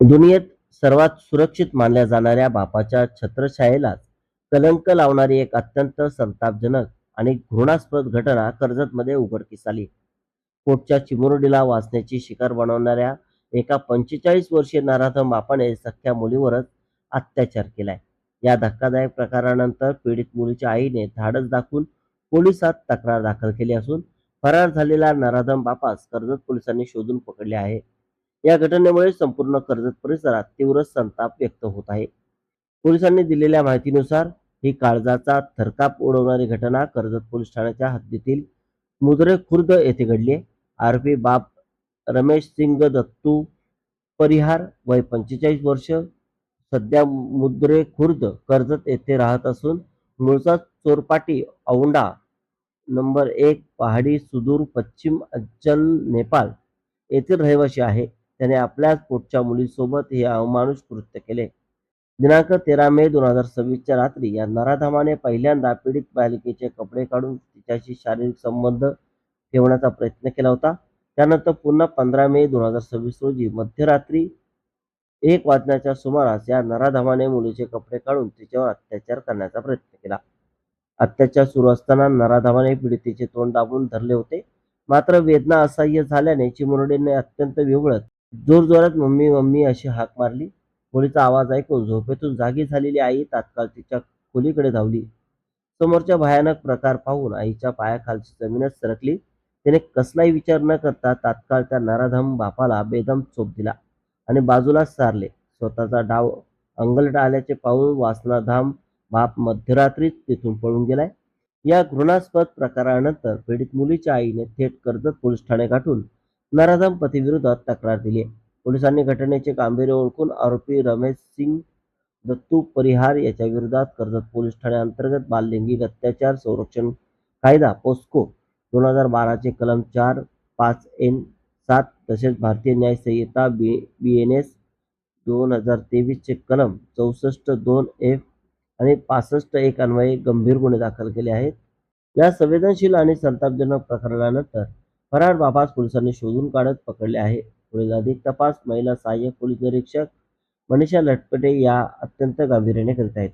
दुनियेत सर्वात सुरक्षित मानल्या जाणाऱ्या बापाच्या छत्रछायेलाच कलंक लावणारी एक अत्यंत संतापजनक आणि घृणास्पद घटना कर्जतमध्ये उघडकीस आली. पोटच्या चिमुरडीला वाचण्याची शिकार बनवणाऱ्या एका 45 वर्षीय नराधम बापाने सख्ख्या मुलीवरच अत्याचार केलाय. या धक्कादायक प्रकारानंतर पीडित मुलीच्या आईने धाडस दाखवून पोलिसात तक्रार दाखल केली असून फरार झालेल्या नराधम बापास कर्जत पोलिसांनी शोधून पकडले आहे. या घटनेमुळे संपूर्ण कर्जत परिसरात तीव्र संताप व्यक्त होत आहे. पोलिसांनी दिलेल्या माहितीनुसार ही काळजाचा थरकाप उडवणारी घटना कर्जत पोलीस ठाण्याच्या हद्दीतील मुद्रे खुर्द येथे घडली. आरोपी बाप रमेश सिंग दत्तू परिहार वय 45 वर्ष सध्या मुद्रे खुर्द कर्जत येथे राहत असून मूळचा चोरपाटी औंढा नंबर 1 पहाडी सुदूर पश्चिम अंचल नेपाळ येथील रहिवासी आहे. त्याने आपल्याच पोटच्या मुलीसोबत हे अमानुष कृत्य केले. दिनांक 13 मे 2026 रात्री या नराधमाने पहिल्यांदा पीडित बालिकेचे कपडे काढून तिच्याशी शारीरिक संबंध ठेवण्याचा प्रयत्न केला होता. त्यानंतर पुन्हा 15 मे 2026 रोजी मध्यरात्री 1 वाजण्याच्या सुमारास या नराधमाने मुलीचे कपडे काढून तिच्यावर अत्याचार करण्याचा प्रयत्न केला. अत्याचार सुरू असताना नराधमाने पीडितेचे तोंड दाबून धरले होते. मात्र वेदना असह्य झाल्याने चिमुरडीने अत्यंत विव्हळत जोरजोरात मम्मी मम्मी अशी हाक मारली. मुलीचा आवाज ऐकून झोपेतून जागी झालेली आई तात्काळ तिच्या खोलीकडे धावली. समोरच्या भयानक प्रकार पाहून आईच्या पायाखालची जमीनच सरकली. तिने कसलाही विचार न करता तात्काळ त्या नराधम बापाला बेदम चोप दिला आणि बाजूला सारले. स्वतःचा डाव अंगलट आल्याचे पाहून वासनाधाम बाप मध्यरात्रीच तिथून पळून गेलाय. या घृणास्पद प्रकारानंतर पीडित मुलीच्या आईने थेट कर्जत पोलीस ठाणे गाठून नराधम पतीविरोधात तक्रार दिली आहे. पोलिसांनी घटनेचे गांभीर्य ओळखून आरोपी रमेश सिंग दत्तू परिहार याच्या विरोधात कर्जत पोलीस ठाणे अंतर्गत बाल लैंगिक अत्याचार संरक्षण कायदा पोस्को 2012 चे कलम 4, 5N7 तसेच भारतीय न्याय संहिता BNS 2023 चे कलम 64(2)F आणि 65(1) अन्वये गंभीर गुन्हे दाखल केले आहेत. या संवेदनशील आणि संतापजनक प्रकरणानंतर फरार बापास पोलिसांनी शोधून काढत पकडले आहे. पुढील अधिक तपास महिला सहाय्यक पोलीस निरीक्षक मनीषा लटपटे या अत्यंत गांभीर्याने करीत आहेत.